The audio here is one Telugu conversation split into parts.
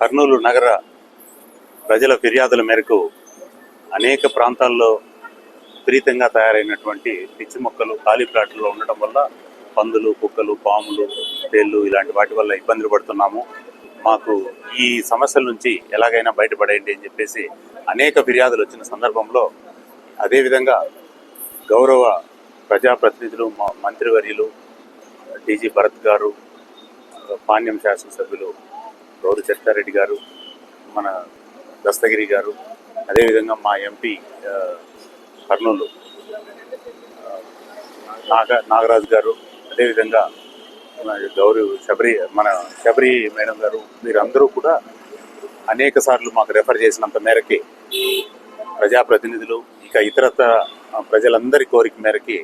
కర్నూలు నగర ప్రజల ఫిర్యాదుల మేరకు అనేక ప్రాంతాల్లో విపరీతంగా తయారైనటువంటి పిచ్చి మొక్కలు ఖాళీ ప్లాట్లలో ఉండటం వల్ల పందులు, కుక్కలు, పాములు, తేళ్లు ఇలాంటి వాటి వల్ల ఇబ్బందులు పడుతున్నాము. మాకు ఈ సమస్యల నుంచి ఎలాగైనా బయటపడేయండి అని చెప్పేసి అనేక ఫిర్యాదులు వచ్చిన సందర్భంలో, అదేవిధంగా గౌరవ ప్రజాప్రతినిధులు, మంత్రివర్యులు టీజీ భరత్ గారు, పాణ్యం శాసనసభ్యులు గౌరవ చెత్తారెడ్డి గారు, మన దస్తగిరి గారు, అదేవిధంగా మా ఎంపీ కర్నూలు నాగరాజు గారు, అదేవిధంగా మన శబరి మేడం గారు, వీరందరూ కూడా అనేక సార్లు మాకు రెఫర్ చేసినంత మేరకి ప్రజాప్రతినిధులు ఇక ఇతరత్ర ప్రజలందరి కోరిక మేరకి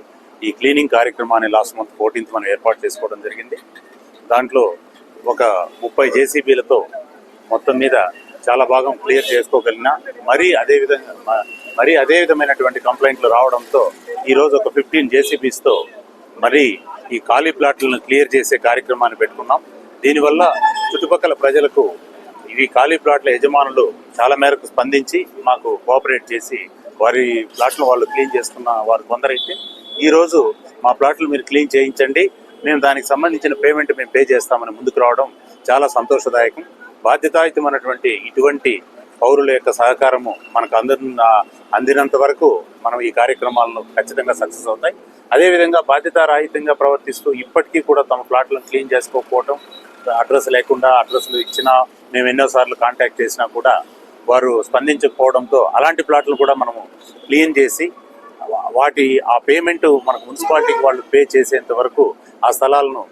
ఈ క్లీనింగ్ కార్యక్రమాన్ని లాస్ట్ మంత్ 14th మనం ఏర్పాటు చేసుకోవడం జరిగింది. దాంట్లో ఒక 30 జేసీబీలతో మొత్తం మీద చాలా భాగం క్లియర్ చేసుకోగలిగిన మరీ అదే విధమైనటువంటి కంప్లైంట్లు రావడంతో ఈరోజు ఒక 15 జేసీబీస్తో మరి ఈ ఖాళీ ప్లాట్లను క్లియర్ చేసే కార్యక్రమాన్ని పెట్టుకున్నాం. దీనివల్ల చుట్టుపక్కల ప్రజలకు ఇవి ఖాళీ ప్లాట్ల యజమానులు చాలా మేరకు స్పందించి మాకు కోఆపరేట్ చేసి వారి ప్లాట్లు వాళ్ళు క్లీన్ చేసుకున్న వారు కొందరైతే ఈరోజు మా ప్లాట్లు మీరు క్లీన్ చేయించండి, మేము దానికి సంబంధించిన పేమెంట్ మేము పే చేస్తామని ముందుకు రావడం చాలా సంతోషదాయకం. బాధ్యతాయుతమైనటువంటి ఇటువంటి పౌరుల యొక్క సహకారము మనకు అందినంత వరకు మనం ఈ కార్యక్రమాలను ఖచ్చితంగా సక్సెస్ అవుతాయి. అదేవిధంగా బాధ్యతారాహిత్యంగా ప్రవర్తిస్తూ ఇప్పటికీ కూడా తమ ప్లాట్లను క్లీన్ చేసుకోకపోవడం, అడ్రస్ లేకుండా అడ్రస్లు ఇచ్చినా మేము ఎన్నోసార్లు కాంటాక్ట్ చేసినా కూడా వారు స్పందించకపోవడంతో అలాంటి ప్లాట్లు కూడా మనము క్లీన్ చేసి ఆ పేమెంట్ మనకు మున్సిపాలిటీకి వాళ్ళు పే చేసేంత వరకు ఆ స్థలాలను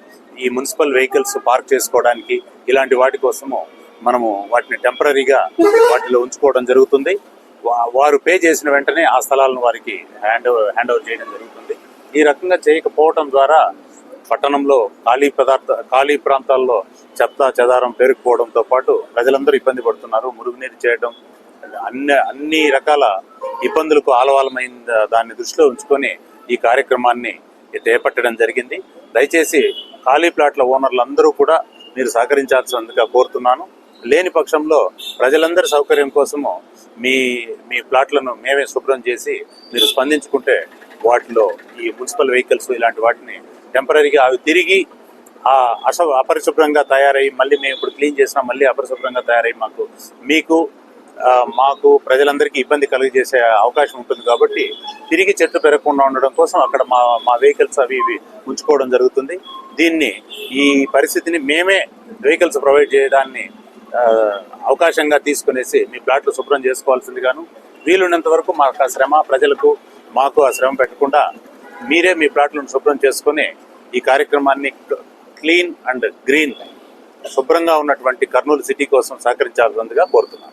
ఈ మున్సిపల్ వెహికల్స్ పార్క్ చేసుకోవడానికి ఇలాంటి వాటి కోసము మనము వాటిని టెంపరీగా వాటిలో ఉంచుకోవడం జరుగుతుంది. వారు పే చేసిన వెంటనే ఆ స్థలాలను వారికి హ్యాండ్ ఓవర్ చేయడం జరుగుతుంది. ఈ రకంగా చేయకపోవడం ద్వారా పట్టణంలో ఖాళీ ప్రాంతాల్లో చెత్త చెదారం పేరుకుపోవడంతో పాటు ప్రజలందరూ ఇబ్బంది పడుతున్నారు. మురుగునీరు చేయడం, అన్ని రకాల ఇబ్బందులకు ఆలవాలమైన దాన్ని దృష్టిలో ఉంచుకొని ఈ కార్యక్రమాన్ని చేపట్టడం జరిగింది. దయచేసి ఖాళీ ప్లాట్ల ఓనర్లందరూ కూడా మీరు సహకరించాల్సిందిగా కోరుతున్నాను. లేని పక్షంలో ప్రజలందరి సౌకర్యం కోసము మీ ప్లాట్లను మేమే శుభ్రం చేసి మీరు స్పందించుకుంటే వాటిలో ఈ మున్సిపల్ వెహికల్స్ ఇలాంటి వాటిని టెంపరీగా అవి తిరిగి అపరిశుభ్రంగా తయారై మళ్ళీ మేము ఇప్పుడు క్లీన్ చేసినా మళ్ళీ అపరిశుభ్రంగా తయారై మాకు ప్రజలందరికీ ఇబ్బంది కలిగజేసే అవకాశం ఉంటుంది. కాబట్టి తిరిగి చెట్లు పెరగకుండా ఉండడం కోసం అక్కడ మా వెహికల్స్ అవి ఉంచుకోవడం జరుగుతుంది. ఈ పరిస్థితిని మేమే వెహికల్స్ ప్రొవైడ్ చేయడాన్ని అవకాశంగా తీసుకునేసి మీ ప్లాట్లు శుభ్రం చేసుకోవాల్సిందిగాను, వీలున్నంత వరకు మాకు ఆ శ్రమ ప్రజలకు మాకు ఆ శ్రమ పెట్టకుండా మీరే మీ ప్లాట్లను శుభ్రం చేసుకొని ఈ కార్యక్రమాన్ని క్లీన్ అండ్ గ్రీన్ శుభ్రంగా ఉన్నటువంటి కర్నూలు సిటీ కోసం సహకరించాల్సిందిగా కోరుతున్నాను.